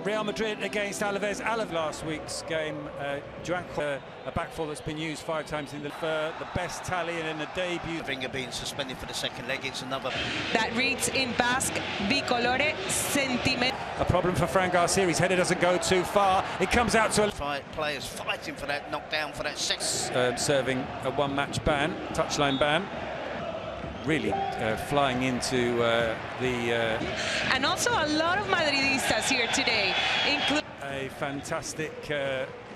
Real Madrid against Alaves. Alaves last week's game, a back four that's been used 5 times in the best Italian in the debut. Finger being suspended for the second leg, it's another. That reads in Basque, bicolore sentiment. A problem for Fran Garcia, his header doesn't go too far. It comes out to players fighting for that knockdown, for that second. Serving a one-match ban, touchline ban. Really flying into and also a lot of Madridistas here today, including a fantastic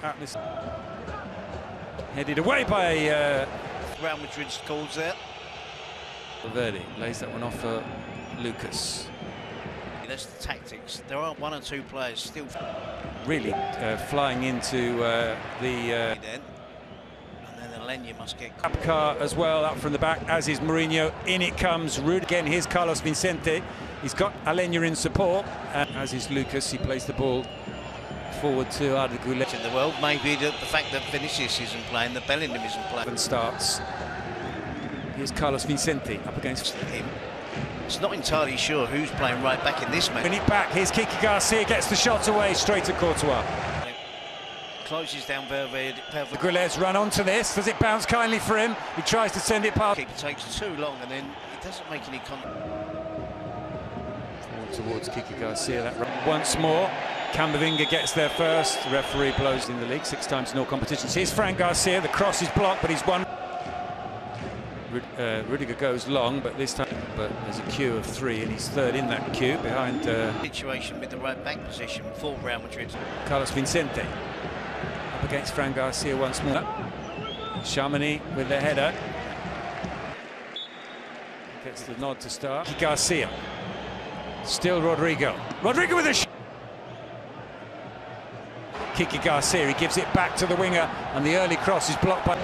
atmosphere. Headed away by Real Madrid's goals there. Valverde lays that one off for Lucas. That's the tactics. There are 1 or 2 players still really flying into then. And then Alenya must get car as well up from the back, as is Mourinho. In it comes Rude again. Here's Carlos Vicente. He's got Alenya in support, as is Lucas. He plays the ball forward to Arda Güler. In the world, maybe the fact that Vinicius isn't playing, that Bellingham isn't playing. And starts. Here's Carlos Vicente up against him. It's not entirely sure who's playing right back in this match. Bring it back. Here's Kiki Garcia, gets the shot away straight to Courtois. Closes down Valverde. Goles run onto this. Does it bounce kindly for him? He tries to send it past. It takes too long, and then it doesn't make any contact. Forward towards Kiki Garcia. That run. Once more, Camavinga gets there first. The referee blows in the league 6 times in all competitions. Here's Fran Garcia. The cross is blocked, but he's won. Rodrygo goes long, but this time, there's a queue of 3, and he's third in that queue behind. Situation with the right back position for Real Madrid. Carlos Vicente up against Fran Garcia once more. Chamonix with the header. Gets the nod to start. Garcia. Still Rodrygo. Rodrygo with a shot. Kiki Garcia, he gives it back to the winger, and the early cross is blocked by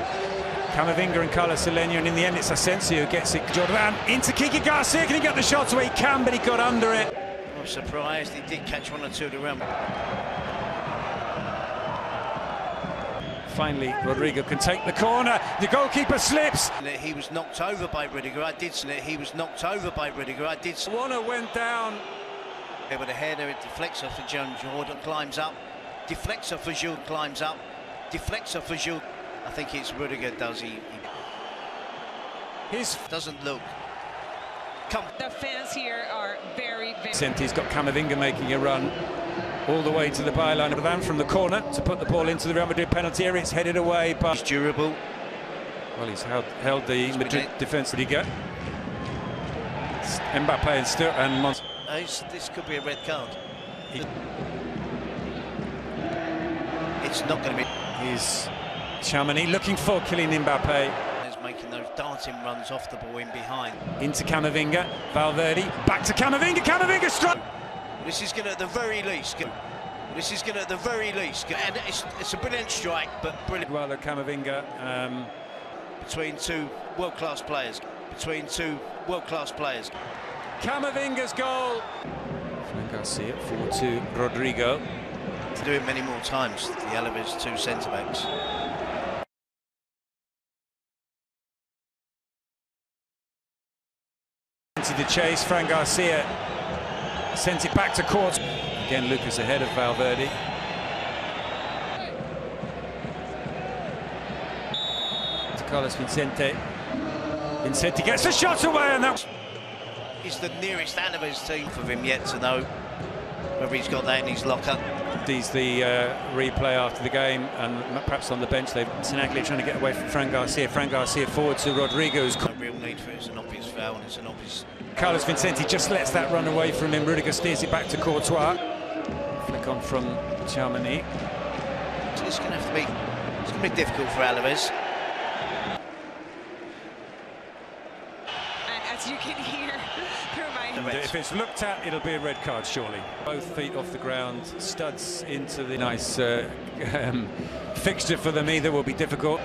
Camavinga and Carlos Alenya, and in the end it's Asensio who gets it. Jordan into Kiki Garcia. Can he get the shot away? He can, but he got under it. I'm surprised he did catch 1 or 2 to run. Finally, Rodrygo can take the corner. The goalkeeper slips. He was knocked over by Rudiger. I did see it. He was knocked over by Rudiger. I did. Warner went down. Yeah, with a header, it deflects off for Jordan. Climbs up. Deflects off for Jules. Climbs up. Deflects off for Jules. I think it's Rudiger does. He doesn't look. The fans here are very. Vicente's got Camavinga making a run all the way to the byline of the from the corner to put the ball into the Real Madrid penalty area. It's headed away, but he's durable. Well, he's held the Madrid defence. Did he go? Mbappé and Mons. This could be a red card. It's not going to be. He's Chamonix looking for Kylian Mbappé. He's making those darting runs off the ball in behind. Into Camavinga, Valverde, back to Camavinga. Camavinga struck. This is going to, at the very least, and it's a brilliant strike, but brilliant. Well, Camavinga between 2 world-class players. Camavinga's goal. Fran Garcia forward to Rodrygo. To do it many more times, the Alaves 2 centre-backs. Into the chase, Fran Garcia sends it back to court. Again, Lucas ahead of Valverde. To Carlos Vicente. Vicente gets the shot away, and that is the nearest Alaves team for him yet to know whether he's got that in his locker. He's the replay after the game, and perhaps on the bench they've Tinaglia trying to get away from Fran Garcia. Fran Garcia forward to Rodrygo's. No real need for it. It's an obvious foul, and it's an obvious. Carlos Vicente just lets that run away from him. Rudiger steers it back to Courtois. Flick on from Chamonix. It's going to have to be. It's going to be difficult for Alaves. And as you can hear through my. If it's looked at, it'll be a red card, surely. Both feet off the ground, studs into the nice fixture for them. Either will be difficult.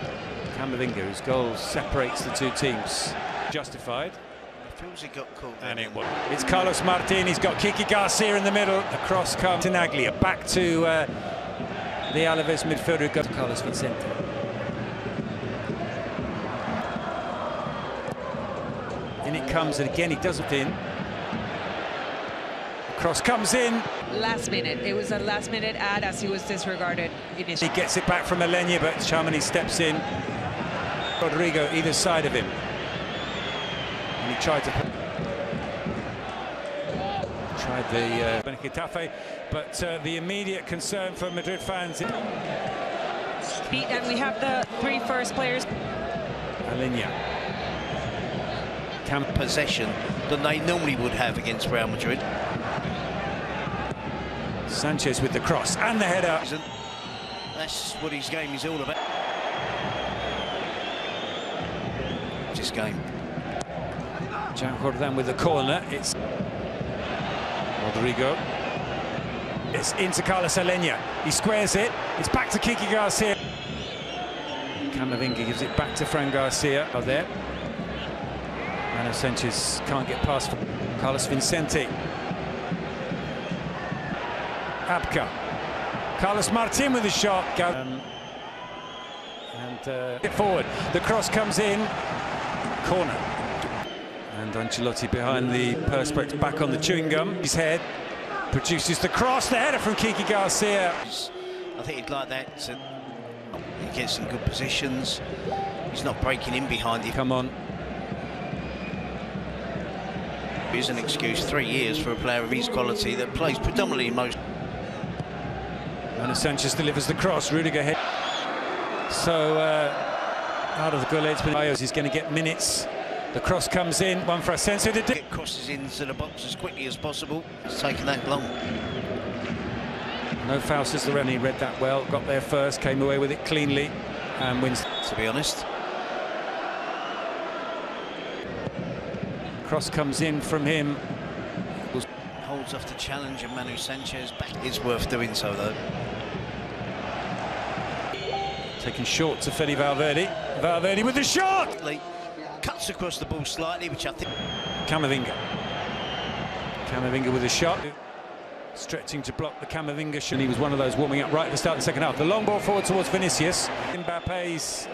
Camavinga, whose goal separates the 2 teams, justified. Feels he got caught. And it was. It's Carlos Martin. He's got Kiki Garcia in the middle. Across comes Tinaglia. Back to the Alaves midfielder. Got Carlos Vicente. In it comes, and again he does it in. The cross comes in. last minute. It was a last-minute ad as he was disregarded initially. He gets it back from Alenia, but Chamini steps in. Rodrygo either side of him. And he tried the Getafe, but the immediate concern for Madrid fans. And we have the 3 first players. Alenia. Possession than they normally would have against Real Madrid. Sanchez with the cross and the header. That's what his game is all about. This game. Jan Jordan with the corner. It's Rodrygo. It's into Carlos Alenia. He squares it. It's back to Kiki Garcia. Camavinga gives it back to Fran Garcia. Out there. Manu Sanchez can't get past Carlos Vicente. Abka. Carlos Martin with the shot. Get forward. The cross comes in. Corner. And Ancelotti behind the perspex, back on the chewing gum. His head produces the cross. The header from Kiki Garcia. I think he'd like that. He gets in good positions. He's not breaking in behind him. Come on. Here's an excuse. 3 years for a player of his quality that plays predominantly in most. Manu Sanchez delivers the cross. Rudiger head. So out of the Goles, he's going to get minutes. The cross comes in. One for Asensio to get crosses into the box as quickly as possible. It's taken that long. No foul since the referee read that well. Got there first, came away with it cleanly, and wins. To be honest. Cross comes in from him. Holds off the challenge of Manu Sanchez. Back. It's worth doing so though. Taken short to Fede Valverde. Valverde with the shot. Cuts across the ball slightly, which I think. Camavinga. Camavinga with a shot. Stretching to block the Camavinga shot. He was one of those warming up right at the start of the second half. The long ball forward towards Vinicius. Mbappé's,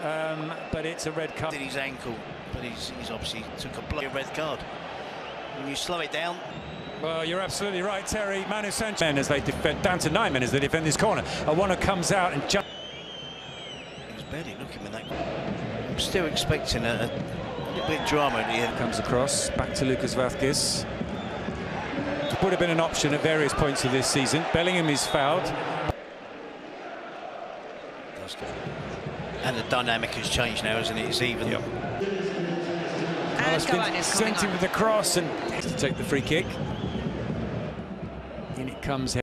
but it's a red card. Did his ankle, but he's obviously took a bloody red card. When you slow it down. Well, you're absolutely right, Terry. Manu Sanchez. Men as they defend, down to 9 men as they defend this corner. Awano comes out and just. He was barely looking with that. I'm still expecting a little bit of drama at the end. Comes across, back to Lucas Vázquez. Would have been an option at various points of this season. Bellingham is fouled. And the dynamic has changed now, isn't it? It's even. Yep. And Cavani is coming on. With the cross and has to take the free kick. In it comes.